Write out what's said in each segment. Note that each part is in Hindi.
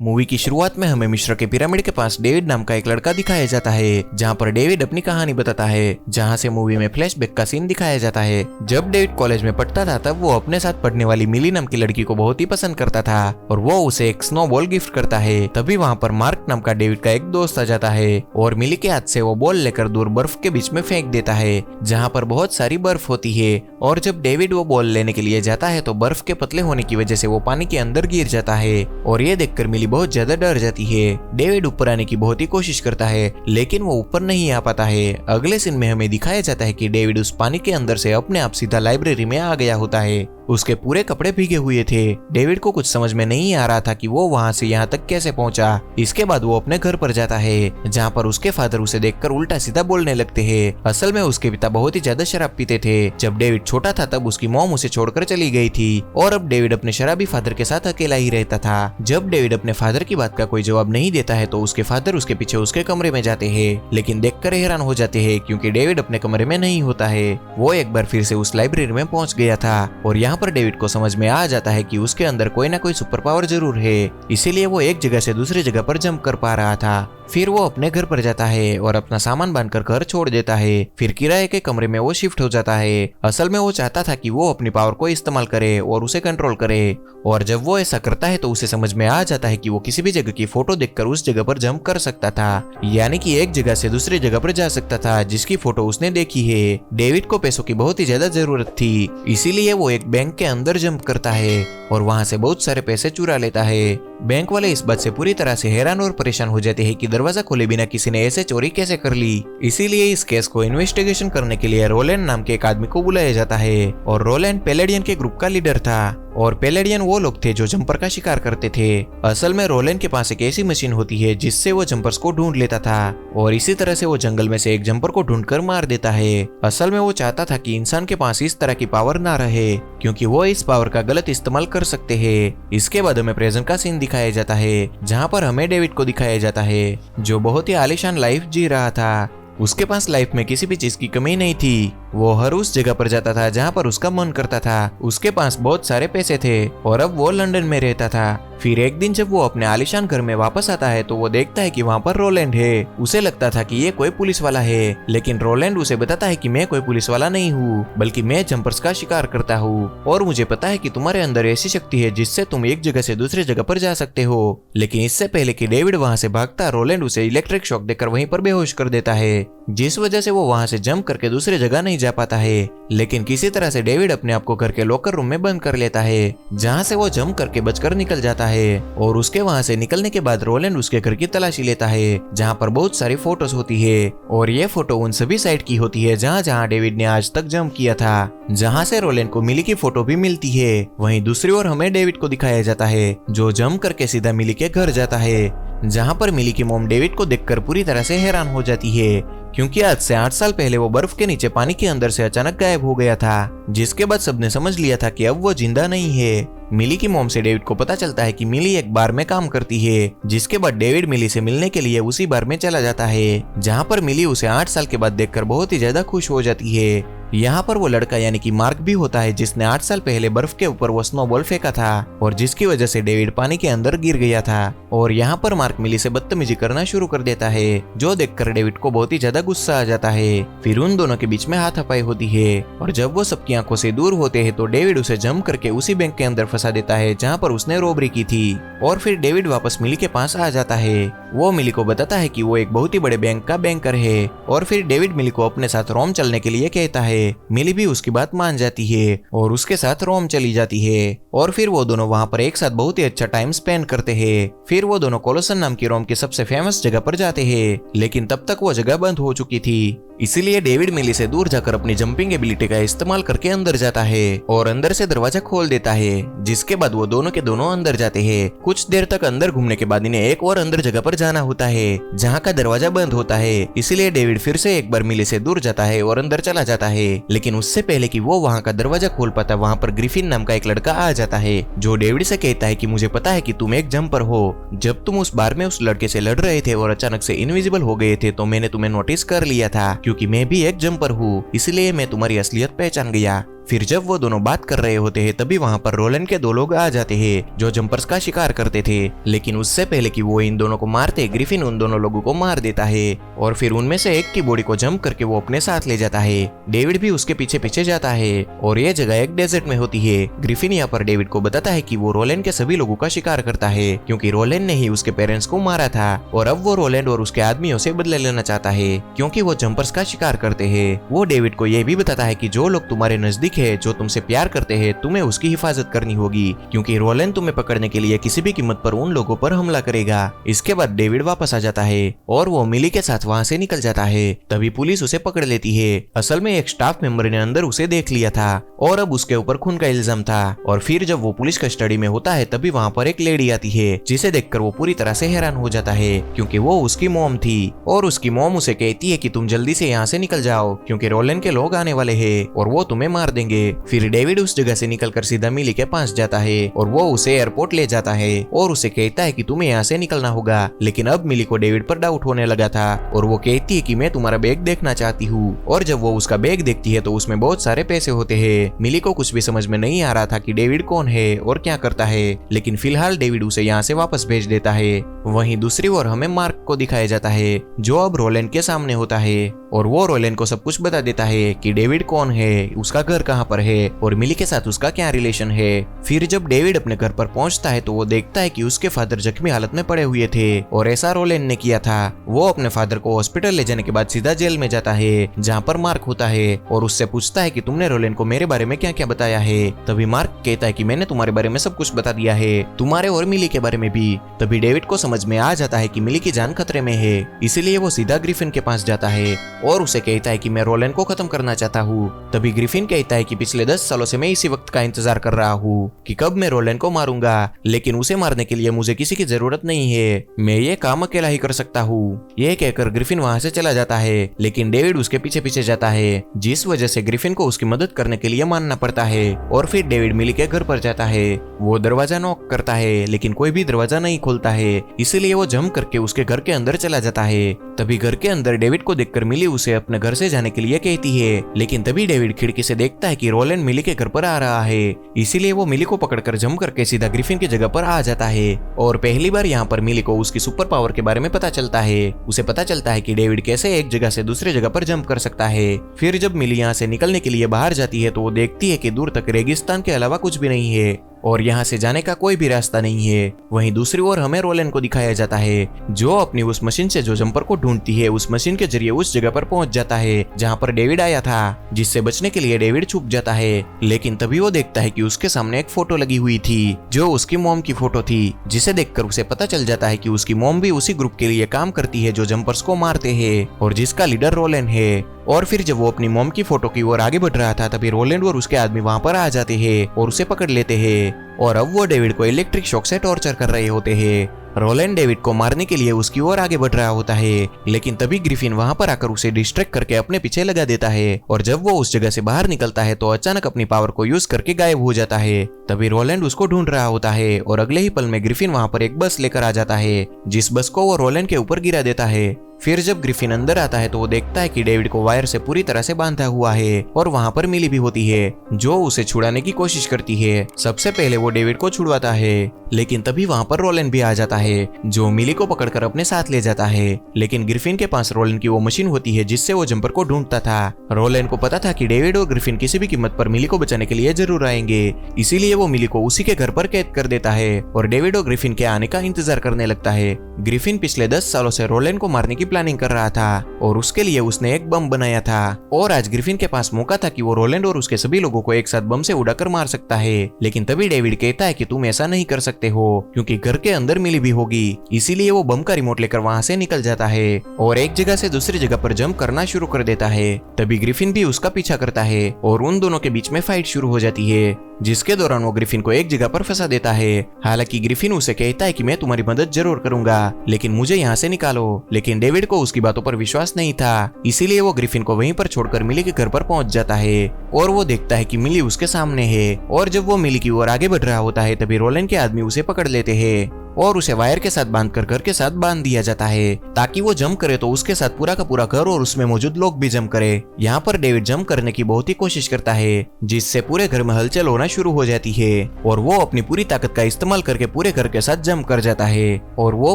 मूवी की शुरुआत में हमें मिस्र के पिरामिड के पास डेविड नाम का एक लड़का दिखाया जाता है, जहां पर डेविड अपनी कहानी बताता है, जहां से मूवी में फ्लैशबैक का सीन दिखाया जाता है। जब डेविड कॉलेज में पढ़ता था तब वो अपने साथ पढ़ने वाली मिली नाम की लड़की को बहुत ही पसंद करता था और वो उसे एक स्नोबॉल गिफ्ट करता है। तभी वहाँ पर मार्क नाम का डेविड का एक दोस्त आ जाता है और मिली के हाथ से वो बॉल लेकर दूर बर्फ के बीच में फेंक देता है, जहाँ पर बहुत सारी बर्फ होती है। और जब डेविड वो बॉल लेने के लिए जाता है तो बर्फ के पतले होने की वजह से वो पानी के अंदर गिर जाता है और ये देखकर मिली बहुत ज्यादा डर जाती है। डेविड ऊपर आने की बहुत ही कोशिश करता है लेकिन वो ऊपर नहीं आ पाता है। अगले सीन में हमें दिखाया जाता है कि डेविड उस पानी के अंदर से अपने आप सीधा लाइब्रेरी में आ गया होता है। उसके पूरे कपड़े भीगे हुए थे। डेविड को कुछ समझ में नहीं आ रहा था कि वो वहां से यहाँ तक कैसे पहुंचा। इसके बाद वो अपने घर पर जाता है, जहाँ पर उसके फादर उसे देखकर उल्टा सीधा बोलने लगते हैं। असल में उसके पिता बहुत ही ज्यादा शराब पीते थे। जब डेविड छोटा था तब उसकी मॉम उसे छोड़कर चली गई थी और अब डेविड अपने शराबी फादर के साथ अकेला ही रहता था। जब डेविड अपने फादर की बात का कोई जवाब नहीं देता है तो उसके फादर उसके पीछे उसके कमरे में जाते हैं, लेकिन देखकर हैरान हो जाते हैं क्योंकि डेविड अपने कमरे में नहीं होता है। वो एक बार फिर से उस लाइब्रेरी में पहुंच गया था और यहाँ पर डेविड को समझ में आ जाता है कि उसके अंदर कोई ना कोई सुपर पावर जरूर है, इसीलिए वो एक जगह से दूसरी जगह पर जंप कर पा रहा था। फिर वो अपने घर पर जाता है और अपना सामान बांधकर घर छोड़ देता है। फिर किराए के कमरे में वो शिफ्ट हो जाता है। असल में वो चाहता था कि वो अपनी पावर को इस्तेमाल करे और उसे कंट्रोल करे, और जब वो ऐसा करता है तो उसे समझ में आ जाता है कि वो किसी भी जगह की फोटो देखकर उस जगह पर जंप कर सकता था, यानी कि एक जगह से दूसरी जगह पर जा सकता था जिसकी फोटो उसने देखी है। डेविड को पैसों की बहुत ही ज्यादा जरूरत थी, इसीलिए वो एक बैंक के अंदर जंप करता है और वहां से बहुत सारे पैसे चुरा लेता है। बैंक वाले इस बात से पूरी तरह से हैरान और परेशान हो जाते हैं कि दरवाजा खोले बिना किसी ने ऐसे चोरी कैसे कर ली। इसीलिए इस केस को इन्वेस्टिगेशन करने के लिए रोलैंड नाम के एक आदमी को बुलाया जाता है और रोलैंड पैलेडियन के ग्रुप का लीडर था और पैलेडियन वो लोग थे जो जंपर का शिकार करते थे। असल में रोलैंड के पास एक ऐसी मशीन होती है जिससे वो जंपर्स को ढूंढ लेता था और इसी तरह से वो जंगल में से एक जंपर को ढूंढकर मार देता है। असल में वो चाहता था कि इंसान के पास इस तरह की पावर ना रहे क्योंकि वो इस पावर का गलत इस्तेमाल कर सकते हैं। इसके बाद हमें प्रेजेंट का सीन दिखाया जाता है, जहाँ पर हमें डेविड को दिखाया जाता है जो बहुत ही आलीशान लाइफ जी रहा था। उसके पास लाइफ में किसी भी चीज की कमी नहीं थी। वो हर उस जगह पर जाता था जहाँ पर उसका मन करता था। उसके पास बहुत सारे पैसे थे और अब वो लंदन में रहता था। फिर एक दिन जब वो अपने आलीशान घर में वापस आता है तो वो देखता है कि वहाँ पर रोलैंड है। उसे लगता था कि ये कोई पुलिस वाला है, लेकिन रोलैंड उसे बताता है कि मैं कोई पुलिस वाला नहीं हूँ, बल्कि मैं जंपर्स का शिकार करता हूँ और मुझे पता है कि तुम्हारे अंदर ऐसी शक्ति है जिससे तुम एक जगह से दूसरी जगह पर जा सकते हो। लेकिन इससे पहले कि डेविड वहाँ से भागता, रोलैंड उसे इलेक्ट्रिक शॉक देकर वहीं पर बेहोश कर देता है, जिस वजह से वो वहाँ से जंप करके दूसरी जगह नहीं जा पाता है। लेकिन किसी तरह से डेविड अपने आप को घर के लॉकर रूम में बंद कर लेता है, जहाँ से वो जंप करके बचकर निकल जाता है। और उसके वहाँ से निकलने के बाद रोलैंड उसके घर की तलाशी लेता है, जहाँ पर बहुत सारी फोटोज होती है और ये फोटो उन सभी साइट की होती है जहाँ जहाँ डेविड ने आज तक जंप किया था, जहाँ से रोलैंड को मिली की फोटो भी मिलती है। वहीं दूसरी ओर हमें डेविड को दिखाया जाता है जो जंप करके सीधा मिली के घर जाता है, जहाँ पर मिली की मॉम डेविड को देखकर पूरी तरह से हैरान हो जाती है क्योंकि आज से 8 साल पहले वो बर्फ के नीचे पानी के अंदर से अचानक गायब हो गया था, जिसके बाद सबने समझ लिया था कि अब वो जिंदा नहीं है। मिली की मॉम से डेविड को पता चलता है कि मिली एक बार में काम करती है, जिसके बाद डेविड मिली से मिलने के लिए उसी बार में चला जाता है, जहाँ पर मिली उसे 8 साल के बाद देखकर बहुत ही ज्यादा खुश हो जाती है। यहाँ पर वो लड़का यानी कि मार्क भी होता है जिसने 8 साल पहले बर्फ के ऊपर वो स्नोबॉल फेंका था और जिसकी वजह से डेविड पानी के अंदर गिर गया था। और यहाँ पर मार्क मिली से बदतमीजी करना शुरू कर देता है, जो देखकर डेविड को बहुत ही ज्यादा गुस्सा आ जाता है। फिर उन दोनों के बीच में हाथापाई होती है और जब वो सबकी आंखों से दूर होते हैं तो डेविड उसे जंप करके उसी बैंक के अंदर फंसा देता है जहाँ पर उसने रॉबरी की थी। और फिर डेविड वापस मिली के पास आ जाता है। वो मिली को बताता है कि वो एक बहुत ही बड़े बैंक का बैंकर है और फिर डेविड मिली को अपने साथ रोम चलने के लिए कहता है। मिली भी उसकी बात मान जाती है और उसके साथ रोम चली जाती है और फिर वो दोनों वहाँ पर एक साथ बहुत ही अच्छा टाइम स्पेंड करते हैं। फिर वो दोनों कोलोसन नाम की रोम की सबसे फेमस जगह पर जाते हैं, लेकिन तब तक वो जगह बंद हो चुकी थी। इसीलिए डेविड मिली से दूर जाकर अपनी जंपिंग एबिलिटी का इस्तेमाल करके अंदर जाता है और अंदर से दरवाजा खोल देता है, जिसके बाद वो दोनों के दोनों अंदर जाते हैं। कुछ देर तक अंदर घूमने के बाद इन्हें एक और अंदर जगह पर जाना होता है जहाँ का दरवाजा बंद होता है। इसीलिए डेविड फिर से एक बार मिली से दूर जाता है और अंदर चला जाता है, लेकिन उससे पहले कि वो वहाँ का दरवाजा खोल पाता, वहाँ पर ग्रिफिन नाम का एक लड़का आ जाता है जो डेविड से कहता है कि मुझे पता है कि तुम एक जंपर हो। जब तुम उस बार में उस लड़के से लड़ रहे थे और अचानक से इनविजिबल हो गए थे तो मैंने तुम्हें नोटिस कर लिया था, क्योंकि मैं भी एक जंपर हूँ, इसलिए मैं तुम्हारी असलियत पहचान गया। फिर जब वो दोनों बात कर रहे होते हैं तभी वहाँ पर रोलन के दो लोग आ जाते हैं जो जंपर्स का शिकार करते थे। लेकिन उससे पहले कि वो इन दोनों को मारते, ग्रिफिन उन दोनों लोगों को मार देता है और फिर उनमें से एक की बॉडी को जंप करके वो अपने साथ ले जाता है। डेविड भी उसके पीछे पीछे जाता है और ये जगह एक डेजर्ट में होती है। ग्रिफिन यहाँ पर डेविड को बताता है कि वो रोलैंड के सभी लोगों का शिकार करता है क्योंकि रोलैंड ने ही उसके पेरेंट्स को मारा था और अब वो रोलैंड और उसके आदमियों से बदले लेना चाहता है क्योंकि वो जंपर्स का शिकार करते हैं। वो डेविड को यह भी बताता है कि जो लोग तुम्हारे नजदीक है, जो तुमसे प्यार करते हैं, तुम्हें उसकी हिफाजत करनी होगी क्योंकि रोलैंड तुम्हें पकड़ने के लिए किसी भी कीमत पर उन लोगों पर हमला करेगा। इसके बाद डेविड वापस आ जाता है और वो मिली के साथ वहाँ से निकल जाता है। तभी पुलिस उसे पकड़ लेती है। असल में एक स्टाफ मेंबर ने अंदर उसे देख लिया था और अब उसके ऊपर खून का इल्जाम था। और फिर जब वो पुलिस कस्टडी में होता है तभी वहाँ पर एक लेडी आती है जिसे देखकर वो पूरी तरह से हैरान हो जाता है क्योंकि वो उसकी मॉम थी और उसकी मॉम उसे कहती है कि तुम जल्दी से यहाँ से निकल जाओ क्योंकि रोलैंड के लोग आने वाले हैं और वो तुम्हें मार देंगे। फिर डेविड उस जगह से निकलकर सीधा मिली के पास जाता है और वो उसे एयरपोर्ट ले जाता है और उसे कहता है कि तुम्हें यहाँ से निकलना होगा। लेकिन अब मिली को डेविड पर डाउट होने लगा था और वो कहती है कि मैं तुम्हारा बैग देखना चाहती हूँ। और जब वो उसका बैग देखती है तो उसमें बहुत सारे पैसे होते हैं। मिली को कुछ भी समझ में नहीं आ रहा था कि डेविड कौन है और क्या करता है, लेकिन फिलहाल डेविड उसे यहाँ से वापस भेज देता है। वहीं दूसरी ओर हमें मार्क को दिखाया जाता है जो अब रोलैंड के सामने होता है और वो रोलैंड को सब कुछ बता देता है कि डेविड कौन है, उसका घर कहाँ पर है और मिली के साथ उसका क्या रिलेशन है। फिर जब डेविड अपने घर पर पहुंचता है तो वो देखता है कि उसके फादर जख्मी हालत में पड़े हुए थे और ऐसा रोलैंड ने किया था। वो अपने फादर को हॉस्पिटल ले जाने के बाद सीधा जेल में जाता है जहाँ पर मार्क होता है और उससे पूछता है कि तुमने रोलैंड को मेरे बारे में क्या क्या बताया है। तभी मार्क कहता है कि मैंने तुम्हारे बारे में सब कुछ बता दिया है, तुम्हारे और मिली के बारे में भी। तभी डेविड को समझ में आ जाता है कि मिली की जान खतरे में है, इसीलिए वो सीधा ग्रिफिन के पास जाता है और उसे कहता है कि मैं रोलैंड को खत्म करना चाहता हूँ। तभी ग्रिफिन कहता है कि पिछले 10 सालों से मैं इसी वक्त का इंतजार कर रहा हूँ कि कब मैं रोलैंड को मारूंगा, लेकिन उसे मारने के लिए मुझे किसी की जरूरत नहीं है, मैं ये काम अकेला ही कर सकता हूँ। ये कहकर ग्रिफिन वहाँ से चला जाता है लेकिन डेविड उसके पीछे पीछे जाता है जिस वजह से ग्रिफिन को उसकी मदद करने के लिए मानना पड़ता है। और फिर डेविड मिली के घर पर जाता है। वो दरवाजा नॉक करता है लेकिन कोई भी दरवाजा नहीं खोलता है, इसीलिए वो जंप करके उसके घर के अंदर चला जाता है। तभी घर के अंदर डेविड को देखकर मिली उसे अपने घर से जाने के लिए कहती है, लेकिन तभी डेविड खिड़की से देखता है कि रोलैंड मिली के घर पर आ रहा है, इसीलिए वो मिली को पकड़कर जंप करके सीधा ग्रिफिन की जगह पर आ जाता है। और पहली बार यहाँ पर मिली को उसकी सुपर पावर के बारे में पता चलता है। उसे पता चलता है कि डेविड कैसे एक जगह से दूसरे जगह पर जंप कर सकता है। फिर जब मिली यहाँ से निकलने के लिए बाहर जाती है तो वो देखती है कि दूर तक रेगिस्तान के अलावा कुछ भी नहीं है और यहाँ से जाने का कोई भी रास्ता नहीं है। वहीं दूसरी ओर हमें रोलैंड को दिखाया जाता है जो अपनी उस मशीन से जो जंपर को ढूंढती है, उस मशीन के जरिए उस जगह पर पहुंच जाता है जहाँ पर डेविड आया था, जिससे बचने के लिए डेविड छुप जाता है। लेकिन तभी वो देखता है कि उसके सामने एक फोटो लगी हुई थी जो उसकी मॉम की फोटो थी, जिसे देखकर उसे पता चल जाता है कि उसकी मॉम भी उसी ग्रुप के लिए काम करती है जो जंपर्स को मारते हैं और जिसका लीडर रोलैंड है। और फिर जब वो अपनी मॉम की फोटो की ओर आगे बढ़ रहा था तभी रोलैंड और उसके आदमी वहां पर आ जाते हैं और उसे पकड़ लेते हैं और अब वो डेविड को इलेक्ट्रिक शॉक से टॉर्चर कर रहे होते हैं। रोलैंड डेविड को मारने के लिए उसकी ओर आगे बढ़ रहा होता है लेकिन तभी ग्रिफिन वहां पर आकर उसे डिस्ट्रैक्ट करके अपने पीछे लगा देता है और जब वो उस जगह से बाहर निकलता है तो अचानक अपनी पावर को यूज करके गायब हो जाता है। तभी रोलैंड उसको ढूंढ रहा होता है और अगले ही पल में ग्रिफिन वहां पर एक बस लेकर आ जाता है जिस बस को वो रोलैंड के ऊपर गिरा देता है। फिर जब ग्रिफिन अंदर आता है तो वो देखता है कि डेविड को वायर से पूरी तरह से बांधा हुआ है और वहां पर मिली भी होती है जो उसे छुड़ाने की कोशिश करती है। सबसे पहले वो डेविड को छुड़वाता है लेकिन तभी वहां पर रोलैंड भी आ जाता है जो मिली को पकड़कर अपने साथ ले जाता है। लेकिन ग्रिफिन के पास रोलैंड की वो मशीन होती है जिससे वो जंपर को ढूंढता था। रोलैंड को पता था कि डेविड और ग्रिफिन किसी भी कीमत पर मिली को बचाने के लिए जरूर आएंगे, इसीलिए वो मिली को उसी के घर पर कैद कर देता है और डेविड और ग्रिफिन के आने का इंतजार करने लगता है। ग्रिफिन पिछले 10 सालों से रोलैंड को मारने की प्लानिंग कर रहा था और उसके लिए उसने एक बम बनाया था और आज ग्रिफिन के पास मौका था कि वो रोलैंड और उसके सभी लोगों को एक साथ बम से उड़ाकर मार सकता है। लेकिन तभी डेविड कहता है कि तुम ऐसा नहीं कर सकते हो क्योंकि घर के अंदर मिली भी होगी, इसीलिए वो बम का रिमोट लेकर वहां से निकल जाता है और एक जगह से दूसरी जगह पर जंप करना शुरू कर देता है। तभी ग्रिफिन भी उसका पीछा करता है और उन दोनों के बीच में फाइट शुरू हो जाती है जिसके दौरान वो ग्रिफिन को एक जगह पर फंसा देता है। हालांकि ग्रिफिन उसे कहता है कि मैं तुम्हारी मदद जरूर करूंगा लेकिन मुझे यहाँ से निकालो, लेकिन डेविड को उसकी बातों पर विश्वास नहीं था, इसीलिए वो ग्रिफिन को वहीं पर छोड़कर मिली के घर पर पहुंच जाता है और वो देखता है कि मिली उसके सामने है। और जब वो मिली की ओर आगे बढ़ रहा होता है तभी रोलैंड के आदमी उसे पकड़ लेते हैं और उसे वायर के साथ बांधकर घर के साथ बांध दिया जाता है ताकि वो जंप करे तो उसके साथ पूरा का पूरा घर और उसमें मौजूद लोग भी जंप करे। यहाँ पर डेविड जंप करने की बहुत ही कोशिश करता है जिससे पूरे घर में हलचल होना शुरू हो जाती है और वो अपनी पूरी ताकत का इस्तेमाल करके पूरे घर के साथ जंप कर जाता है और वो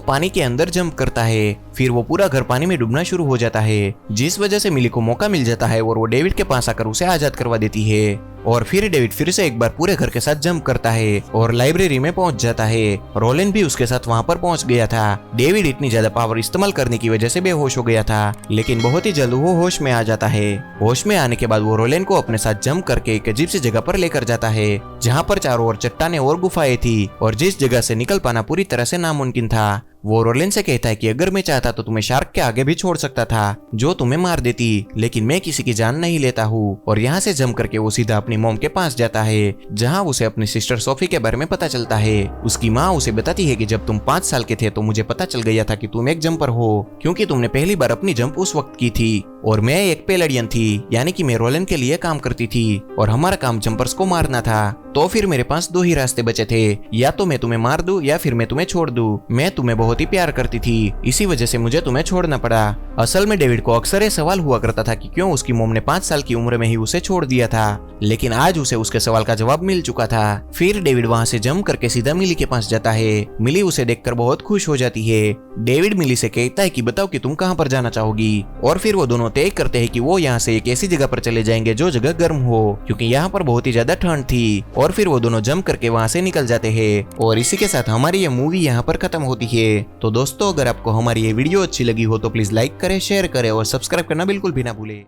पानी के अंदर जंप करता है। फिर वो पूरा घर पानी में डूबना शुरू हो जाता है जिस वजह से मिली को मौका मिल जाता है और वो डेविड के पास आकर उसे आजाद करवा देती है। और फिर डेविड फिर से एक बार पूरे घर के साथ जंप करता है और लाइब्रेरी में पहुंच जाता है। रोलिन भी उसके साथ वहां पर पहुंच गया था। डेविड इतनी ज्यादा पावर इस्तेमाल करने की वजह से बेहोश हो गया था लेकिन बहुत ही जल्द वो होश में आ जाता है। होश में आने के बाद वो रोलिन को अपने साथ जंप करके एक अजीब सी जगह पर लेकर जाता है जहाँ पर चारों ओर चट्टानें और गुफाएं थी और जिस जगह से निकल पाना पूरी तरह से नामुमकिन था। वो रोलिन से कहता है कि अगर मैं चाहता तो तुम्हें शार्क के आगे भी छोड़ सकता था जो तुम्हें मार देती, लेकिन मैं किसी की जान नहीं लेता हूँ। और यहाँ से जंप करके वो सीधा अपनी मॉम के पास जाता है जहाँ उसे अपनी सिस्टर सोफी के बारे में पता चलता है। उसकी माँ उसे बताती है कि जब तुम 5 साल के थे तो मुझे पता चल गया था कि तुम एक जंपर हो क्योंकि तुमने पहली बार अपनी जंप उस वक्त की थी और मैं एक पेलडियन थी यानी कि मैं रोलिन के लिए काम करती थी और हमारा काम जंपर्स को मारना था। तो फिर मेरे पास 2 ही रास्ते बचे थे, या तो मैं तुम्हें मार दूं या फिर मैं तुम्हें छोड़ दूं। मैं तुम्हें बहुत ही प्यार करती थी इसी वजह से मुझे तुम्हें छोड़ना पड़ा। असल में डेविड को अक्सर ये सवाल हुआ करता था कि क्यों उसकी मॉम ने 5 साल की उम्र में ही उसे छोड़ दिया था, लेकिन आज उसे उसके सवाल का जवाब मिल चुका था। फिर डेविड वहाँ से जंप करके सीधा मिली के पास जाता है। मिली उसे देखकर बहुत खुश हो जाती है। डेविड मिली से कहता है कि बताओ कि तुम कहाँ पर जाना चाहोगी और फिर वो दोनों तय करते हैं कि वो यहाँ से एक ऐसी जगह पर चले जाएंगे जो जगह गर्म हो क्योंकि यहाँ पर बहुत ही ज्यादा ठंड थी। और फिर वो दोनों जंप करके वहाँ से निकल जाते हैं और इसी के साथ हमारी ये मूवी यहाँ पर खत्म होती है। तो दोस्तों अगर आपको हमारी ये वीडियो अच्छी लगी हो तो प्लीज लाइक करें, शेयर करें और सब्सक्राइब करना बिल्कुल भी ना भूलें।